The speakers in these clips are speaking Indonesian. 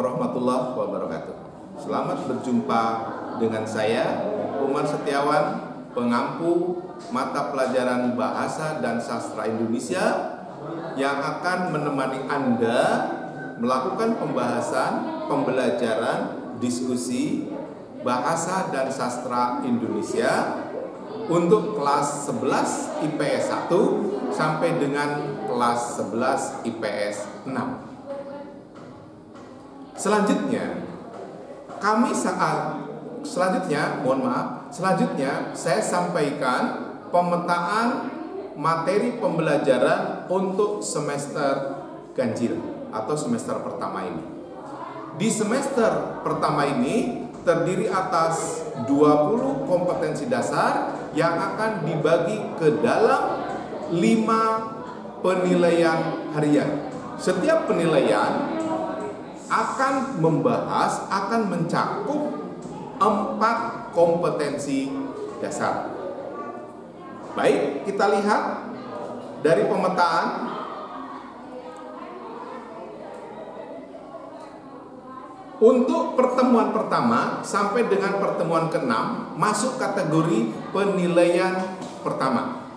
warahmatullahi wabarakatuh. Selamat berjumpa dengan saya, Umar Setiawan, pengampu mata pelajaran Bahasa dan Sastra Indonesia yang akan menemani Anda melakukan pembahasan, pembelajaran, diskusi Bahasa dan Sastra Indonesia untuk kelas 11 IPS 1 sampai dengan kelas 11 IPS 6. Selanjutnya saya sampaikan pemetaan materi pembelajaran untuk semester ganjil atau semester pertama ini. Di semester pertama ini terdiri atas 20 kompetensi dasar yang akan dibagi ke dalam 5 penilaian harian. Setiap penilaian akan mencakup 4 kompetensi dasar. Baik, kita lihat dari pemetaan. Untuk pertemuan pertama sampai dengan pertemuan ke-6 masuk kategori penilaian pertama.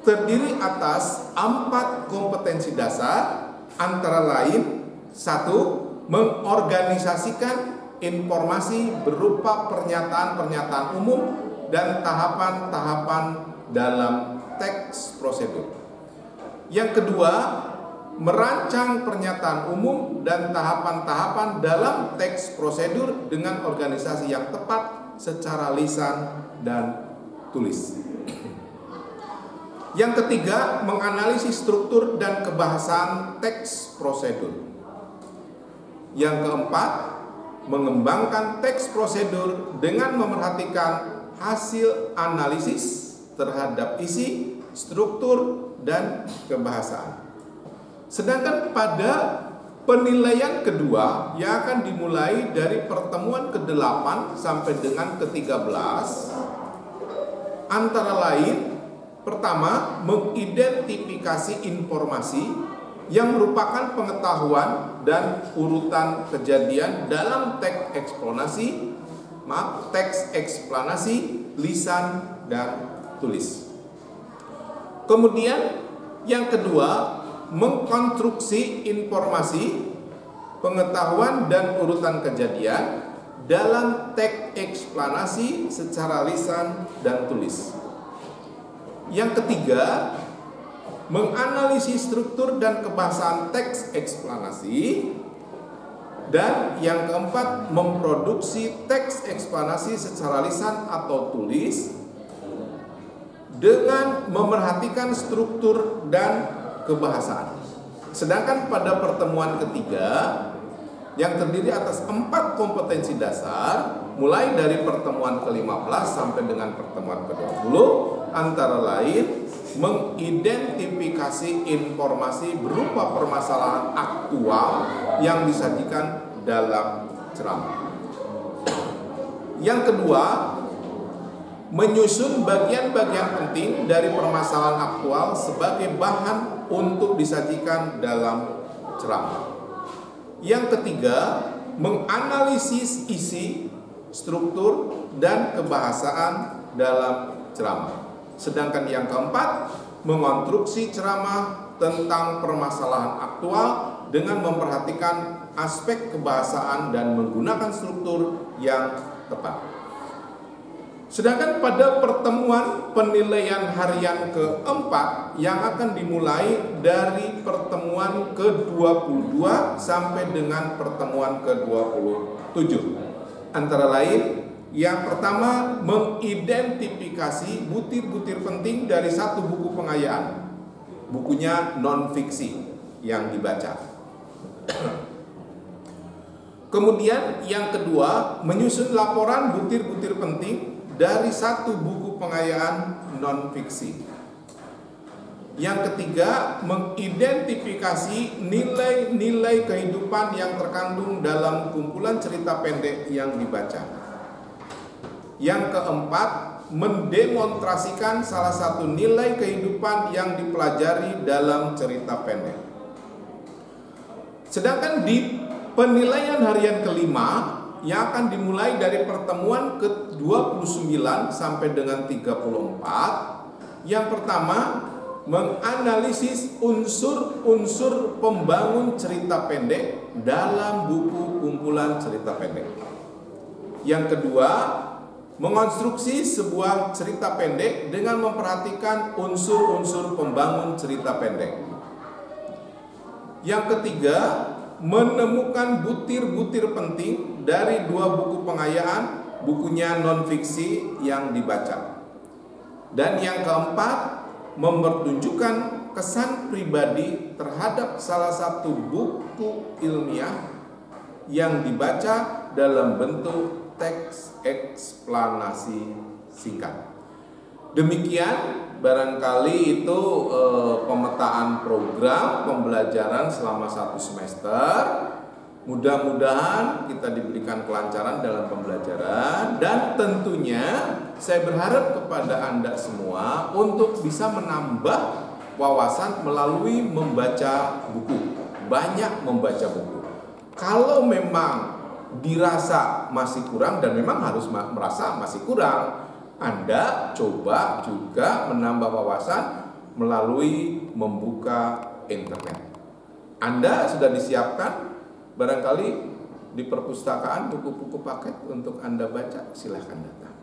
Terdiri atas 4 kompetensi dasar, antara lain 1. Mengorganisasikan informasi berupa pernyataan-pernyataan umum dan tahapan-tahapan dalam teks prosedur. Yang kedua, merancang pernyataan umum dan tahapan-tahapan dalam teks prosedur dengan organisasi yang tepat secara lisan dan tulis. Yang ketiga, menganalisis struktur dan kebahasaan teks prosedur. Yang keempat, mengembangkan teks prosedur dengan memerhatikan hasil analisis terhadap isi, struktur, dan kebahasaan. Sedangkan pada penilaian kedua yang akan dimulai dari pertemuan ke-8 sampai dengan ke-13, antara lain, pertama, mengidentifikasi informasi yang merupakan pengetahuan dan urutan kejadian dalam teks eksplanasi, lisan dan tulis. Kemudian yang kedua, mengkonstruksi informasi, pengetahuan dan urutan kejadian dalam teks eksplanasi secara lisan dan tulis. Yang ketiga, menganalisis struktur dan kebahasaan teks eksplanasi. Dan yang keempat, memproduksi teks eksplanasi secara lisan atau tulis dengan memerhatikan struktur dan kebahasaan. Sedangkan pada pertemuan ketiga yang terdiri atas 4 kompetensi dasar, mulai dari pertemuan ke-15 sampai dengan pertemuan ke-20, antara lain mengidentifikasi informasi berupa permasalahan aktual yang disajikan dalam ceramah. Yang kedua, menyusun bagian-bagian penting dari permasalahan aktual sebagai bahan untuk disajikan dalam ceramah. Yang ketiga, menganalisis isi, struktur, dan kebahasaan dalam ceramah. Sedangkan yang keempat, mengonstruksi ceramah tentang permasalahan aktual dengan memperhatikan aspek kebahasaan dan menggunakan struktur yang tepat. Sedangkan pada pertemuan penilaian harian keempat yang akan dimulai dari pertemuan ke-22 sampai dengan pertemuan ke-27, antara lain, yang pertama, mengidentifikasi butir-butir penting dari satu buku pengayaan, bukunya non-fiksi yang dibaca. Kemudian yang kedua, menyusun laporan butir-butir penting dari satu buku pengayaan non-fiksi. Yang ketiga, mengidentifikasi nilai-nilai kehidupan yang terkandung dalam kumpulan cerita pendek yang dibaca. Yang keempat, mendemonstrasikan salah satu nilai kehidupan yang dipelajari dalam cerita pendek. Sedangkan di penilaian harian kelima yang akan dimulai dari pertemuan ke-29 sampai dengan 34. Yang pertama, menganalisis unsur-unsur pembangun cerita pendek dalam buku kumpulan cerita pendek. Yang kedua, mengonstruksi sebuah cerita pendek dengan memperhatikan unsur-unsur pembangun cerita pendek. Yang ketiga, menemukan butir-butir penting dari 2 buku pengayaan, bukunya non-fiksi yang dibaca. Dan yang keempat, mempertunjukkan kesan pribadi terhadap salah satu buku ilmiah yang dibaca dalam bentuk teks eksplanasi singkat. Demikian barangkali itu pemetaan program pembelajaran selama 1 semester. Mudah-mudahan kita diberikan kelancaran dalam pembelajaran, dan tentunya saya berharap kepada Anda semua untuk bisa menambah wawasan melalui membaca buku. Banyak membaca buku. Kalau memang dirasa masih kurang, dan memang harus merasa masih kurang, Anda coba juga menambah wawasan melalui membuka internet. Anda sudah disiapkan barangkali di perpustakaan buku-buku paket untuk Anda baca, silahkan datang.